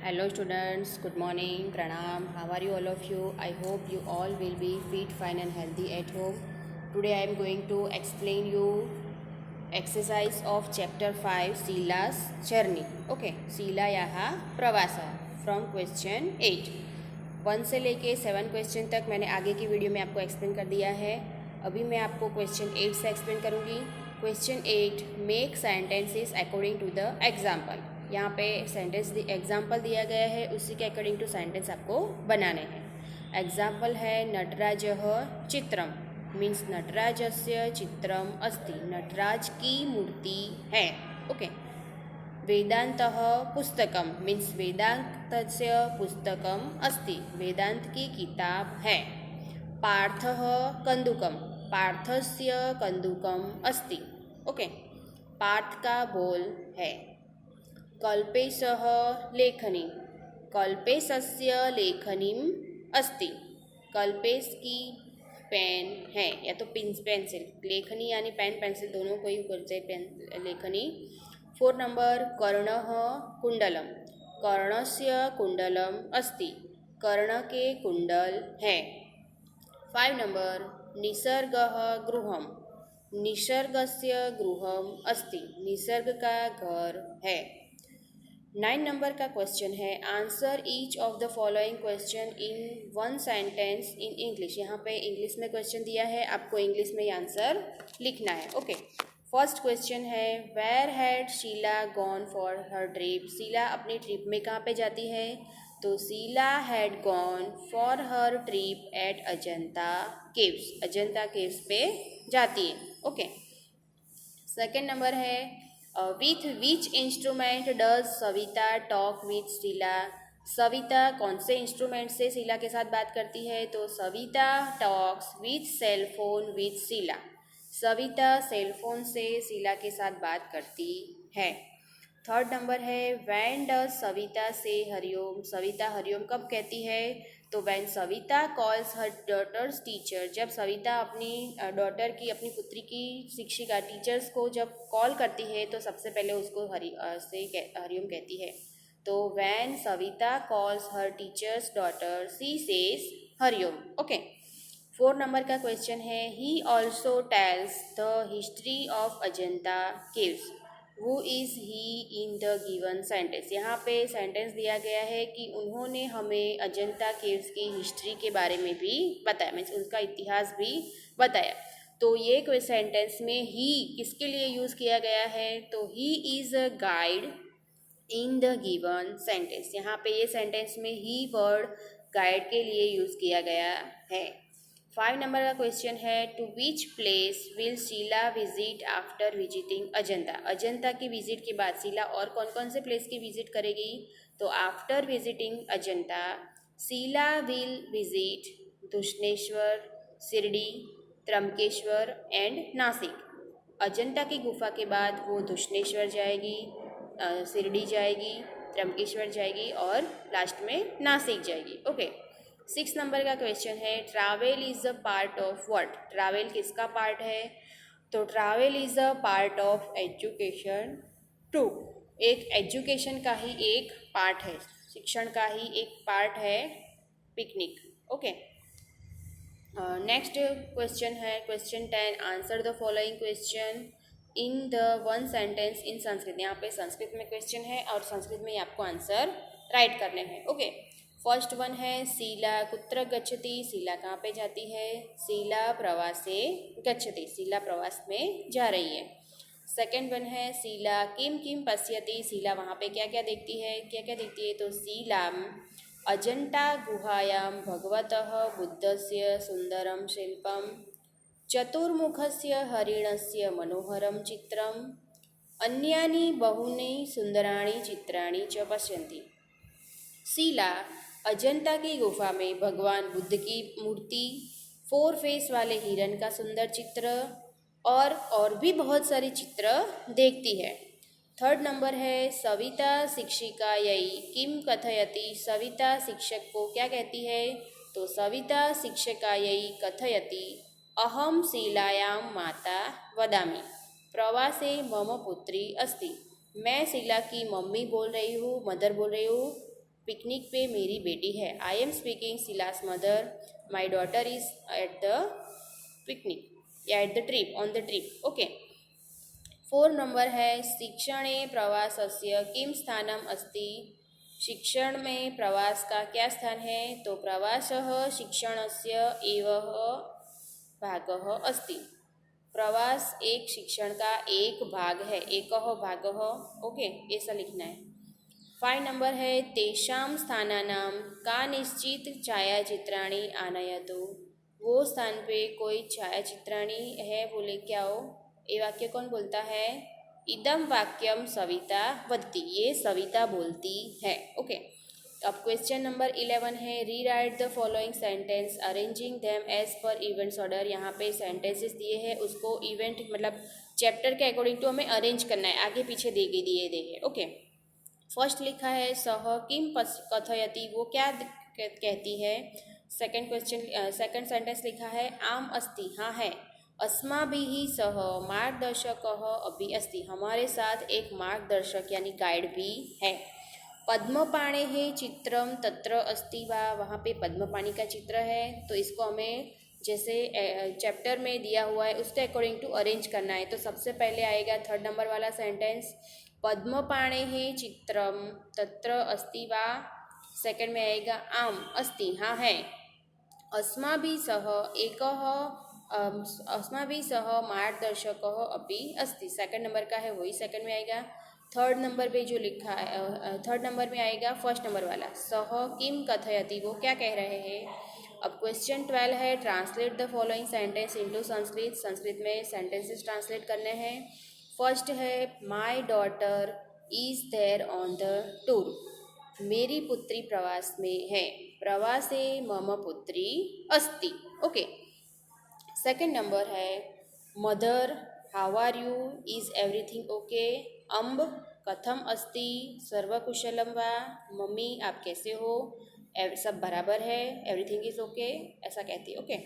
Hello students, good morning, pranam. How are you all of you? I hope you all will be fit, fine and healthy at home. Today I am going to explain you exercise of chapter 5 Sila's journey. Okay, Sila yaha प्रवास from question 8. 1 से लेके 7 question तक मैंने आगे की video में आपको explain कर दिया है. अभी मैं आपको क्वेश्चन 8 से एक्सप्लेन करूँगी. Question 8, make sentences according to the example. यहाँ पे सेंटेंस एग्जाम्पल दिया गया है, उसी के अकॉर्डिंग टू सेंटेंस आपको बनाने हैं. एग्जाम्पल है नटराजः चित्रम, मीन्स नटराजस्य चित्रम अस्ति, नटराज की मूर्ति है. ओके. वेदांतः पुस्तकम, मीन्स वेदांतस्य पुस्तकम अस्ति, वेदांत की किताब है. पार्थः कन्दुकम, पार्थस्य कन्दुकम अस्ति. ओके. पार्थ का बॉल है. कल्पेशः लेखनी, कल्पेशस्य लेखनीम अस्ति, कल्पेश की पेन है या तो पेंसिल, लेखनी यानी पेन पेंसिल दोनों को ही बोलते हैं लेखनी. 4 नंबर कर्णः कुंडलम, कर्णस्य कुंडलम अस्ति, कर्ण के कुंडल है. 5 नंबर निसर्गः गृहम, निसर्गस्य गृहम अस्ति, निसर्ग का घर है. 9 नंबर का क्वेश्चन है answer each of the following question in 1 sentence in English. यहाँ पे इंग्लिश में क्वेश्चन दिया है, आपको इंग्लिश में आंसर लिखना है. ओके. फर्स्ट क्वेश्चन है where had Sheela gone for her trip. Sheela अपनी ट्रिप में कहाँ पे जाती है? तो Sheela had gone for her trip at Ajanta caves, Ajanta caves पे जाती है. ओके. सेकेंड नंबर है with which instrument does Savita talk with Sheela. Savita कौन से इंस्ट्रूमेंट से शीला के साथ बात करती है? तो Savita talks with cellphone with Sheela, Savita cellphone से शीला के साथ बात करती है. थर्ड नंबर है when does Savita say Hariom. Savita Hariom कब कहती है? तो when Savita calls her daughter's teacher, जब सविता अपनी डॉटर की, अपनी पुत्री की शिक्षिका टीचर्स को जब कॉल करती है तो सबसे पहले उसको हरिओम कहती है. तो when Savita calls her teacher's daughter she says Hariom. Okay. 4 number का क्वेश्चन है he also tells the history of Ajanta caves. Who is he in the given sentence. यहाँ पे सेंटेंस दिया गया है कि उन्होंने हमें अजंता केव्स की हिस्ट्री के बारे में भी बताया, मीन्स उसका इतिहास भी बताया. तो ये कोई सेंटेंस में ही किसके लिए यूज़ किया गया है? तो he is a guide in the given sentence. यहाँ पे ये सेंटेंस में ही वर्ड गाइड के लिए यूज़ किया गया है. 5 नंबर का क्वेश्चन है to which place will Sheela visit after visiting Ajanta. Ajanta की विजिट के बाद शीला और कौन कौन से प्लेस की विजिट करेगी? तो after visiting Ajanta Sheela will visit Grishneshwar, Shirdi, Trimbakeshwar and Nashik. Ajanta की गुफा के बाद वो धुष्णेश्वर जाएगी, शिरडी जाएगी, त्र्यंबकेश्वर जाएगी और लास्ट में नासिक जाएगी. ओके. 6 नंबर का क्वेश्चन है travel is a part of what. Travel किसका पार्ट है? तो travel is a part of education too. एक एजुकेशन का ही एक पार्ट है, शिक्षण का ही एक पार्ट है पिकनिक. ओके. नेक्स्ट क्वेश्चन है question 10 answer the following question in the 1 sentence in Sanskrit. यहाँ पे संस्कृत में क्वेश्चन है और संस्कृत में ही आपको आंसर राइट करने हैं. ओके. फर्स्ट वन है शीला कुत्र गच्छति. शीला कहाँ पे जाती है? शीला प्रवासे गच्छति, शीला प्रवास में जा रही है. सेकेंड वन है शीला किम किम पश्यति. शीला वहाँ पे क्या क्या देखती है? क्या क्या देखती है? तो शीलाम अजंता गुहायां भगवतः बुद्धस्य सुंदरम शिल्पम, चतुर्मुखस्य हरिणस्य मनोहरम चित्रम, अन्यानि बहूनि सुंदराणि चित्राणि च पश्यन्ति. शीला अजंता की गुफा में भगवान बुद्ध की मूर्ति, 4 फेस वाले हिरण का सुंदर चित्र और भी बहुत सारे चित्र देखती है. थर्ड नंबर है सविता शिक्षिका यई किम कथयति. सविता शिक्षक को क्या कहती है? तो सविता शिक्षिका यई कथयति अहम शीलायां माता वदामि, प्रवासे मम पुत्री अस्ति. मैं शीला की मम्मी बोल रही हूँ, मदर बोल रही हूँ, पिकनिक पे मेरी बेटी है। I am speaking Sheela's mother, my daughter is at the picnic या at the trip, on the trip. Okay. 4 number है शिक्षणे प्रवासस्य किम स्थानम अस्ति। शिक्षण में प्रवास का क्या स्थान है? तो प्रवासः शिक्षणस्य एवः भागः अस्ति। प्रवास एक शिक्षण का एक भाग है, एकः भागः। ओके, ऐसा लिखना है। 5 नंबर है तेषां स्थानानां का निश्चित छायाचित्राणि आनयतु। वो स्थान पे कोई छायाचित्राणि है, बोले क्या हो? ये वाक्य कौन बोलता है? इदम वाक्यम सविता वदती, ये सविता बोलती है। ओके। अब क्वेश्चन नंबर 11 है rewrite the following sentence arranging them as per events order. यहाँ पे सेंटेंसेस दिए हैं, उसको इवेंट मतलब चैप्टर के अकॉर्डिंग टू हमें अरेंज करना है, आगे पीछे दिए। ओके। फर्स्ट लिखा है सह किम कथयति, वो क्या कहती है। सेकंड सेंटेंस लिखा है आम अस्ति, हाँ है। अस्माभिः सह मार्गदर्शकः अपि अस्ति, हमारे साथ एक मार्गदर्शक यानी गाइड भी है। पद्मपाणेः चित्रम तत्र अस्ति वा, वहाँ पे पद्मपाणि का चित्र है, तो इसको हमें जैसे चैप्टर में दिया हुआ है उसके अकॉर्डिंग टू अरेंज करना है। तो सबसे पहले आएगा 3rd नंबर वाला सेंटेंस, पद्मपाणेः चित्रम तत्र अस्ति वा। सेकंड में आएगा आम अस्ति, हाँ है। अस्माभिः सह मार्गदर्शकः अपि अस्ति, सेकंड नंबर का है, वही सेकंड में आएगा। 3rd नंबर पे जो लिखा है 3rd नंबर में आएगा फर्स्ट नंबर वाला, सह किम कथयति, वो क्या कह रहे हैं। अब क्वेश्चन 12 है translate the following sentence into Sanskrit. Sanskrit में सेंटेंसेस ट्रांसलेट करने हैं। फर्स्ट है my daughter is there on the tour, मेरी पुत्री प्रवास में है। प्रवासे मम पुत्री अस्ति। ओके। सेकंड नंबर है mother how are you, is everything okay. अम्ब कथम अस्ति, सर्वकुशलम वा। मम्मी आप कैसे हो, सब बराबर है, एवरीथिंग इज ओके, ऐसा कहती है। ओके।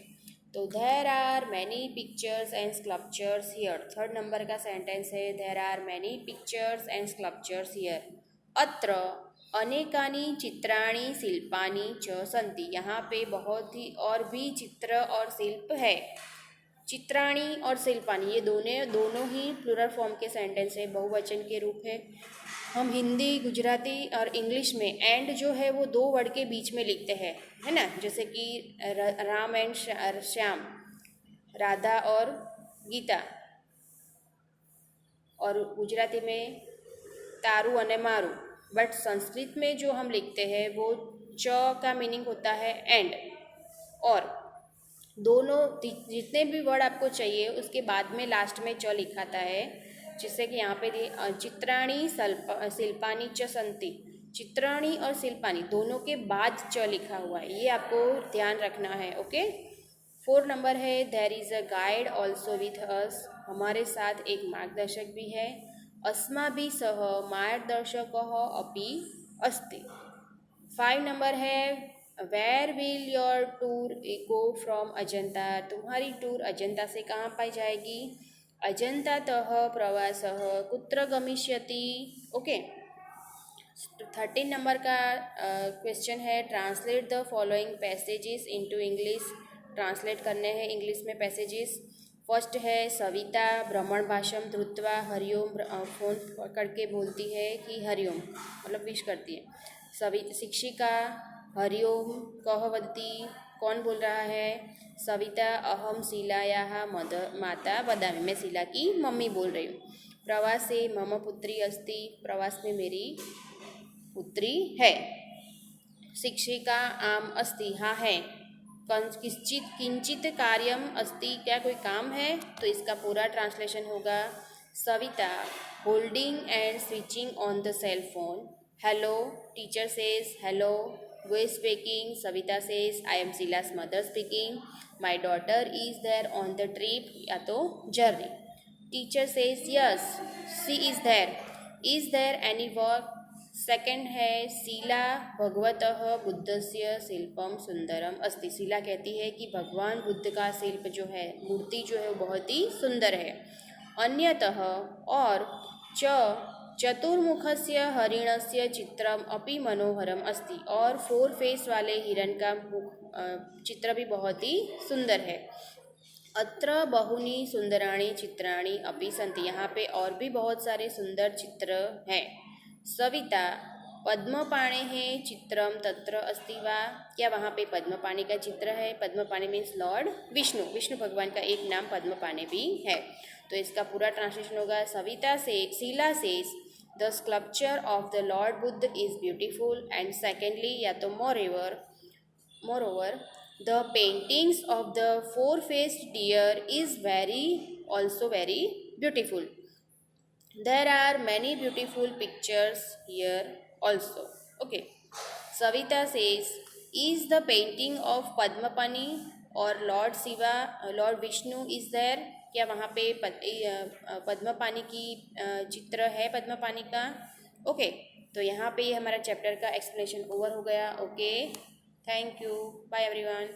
तो there are many pictures and sculptures here. 3rd number का सेंटेंस है there are many pictures and sculptures here. अत्र अनेकानि चित्राणि शिल्पानि च सन्ति, यहाँ पे बहुत ही और भी चित्र और शिल्प है। चित्राणी और शिल्पानी ये दोनों ही प्लूरल फॉर्म के सेंटेंस है, बहुवचन के रूप है। हम हिंदी, गुजराती और इंग्लिश में एंड जो है वो 2 वर्ड के बीच में लिखते हैं, है ना, जैसे कि राम एंड श्याम, राधा और गीता। और गुजराती में तारू अने मारू। बट संस्कृत में जो हम लिखते हैं वो च का मीनिंग होता है एंड। और दोनों जितने भी वर्ड आपको चाहिए उसके बाद में लास्ट में च लिखाता है, जिससे कि यहाँ पे चित्राणी शिल्पानी च सन्ति, चित्राणी और शिल्पानी दोनों के बाद च लिखा हुआ है, ये आपको ध्यान रखना है। ओके। 4 नंबर है there is a guide also with us, हमारे साथ एक मार्गदर्शक भी है। अस्माभिः सह मार्गदर्शकः अपि अस्ति। 5 नंबर है where will your tour go from Ajanta, तुम्हारी टूर अजंता से कहाँ पाई जाएगी। अजंतातः प्रवासः कुत्र गमिष्यति। ओके। 13 नंबर का क्वेश्चन है translate the following passages into English. Translate करने हैं इंग्लिश में पैसेजेस। फर्स्ट है सविता भ्रमण भाषम धृत्वा हरिओम, फोन पकड़ के बोलती है कि हरिओम मतलब विश करती है। शिक्षिका हरिओम कह वदती, कौन बोल रहा है। सविता अहम शीलायाः माता वदामि, मैं शीला की मम्मी बोल रही हूँ। प्रवासे मम पुत्री अस्ति, प्रवास में मेरी पुत्री है। शिक्षिका आम अस्ति, हाँ है। किंचित कार्यम अस्ति, क्या कोई काम है, तो इसका पूरा ट्रांसलेशन होगा Savita holding and switching on the cell phone. Hello teacher says hello, who is speaking. Savita says I am Sheela's mother speaking. My daughter is there on the trip, या तो journey. Teacher says yes she is there. Is there any work. Second है शीला भगवतः बुद्धस्य शिल्पम सुंदरम अस्ति, शीला कहती है कि भगवान बुद्ध का शिल्प जो है, मूर्ति जो है वो बहुत ही सुंदर है। अन्यतः और च चतुर्मुखस्य हरिणस्य चित्रम अपि मनोहरम अस्ति, और 4 फेस वाले हिरण का चित्र भी बहुत ही सुंदर है। अत्र बहुनी सुंदराणि चित्राणि अपि सन्ति, यहाँ पे और भी बहुत सारे सुंदर चित्र हैं। सविता पद्मपाणेः चित्रम तत्र अस्ति वा, क्या वहाँ पे पद्मपाणि का चित्र है? पद्मपाणि मीन्स लॉर्ड विष्णु, विष्णु भगवान का एक नाम पद्मपाणि भी है। तो इसका पूरा ट्रांसलेशन होगा, सविता से Sheela says the sculpture of the Lord Buddha is beautiful, and secondly या तो moreover the paintings of the 4 faced deer is also very beautiful. There are many beautiful pictures here also. Okay. Savita says, is the painting of Padmapani or Lord Shiva, Lord Vishnu is there? क्या वहाँ पे पद्मपाणि की चित्र है पद्मपाणि का? Okay, तो यहाँ पे हमारा चैप्टर का एक्सप्लेनेशन ओवर हो गया। Okay, thank you, bye everyone.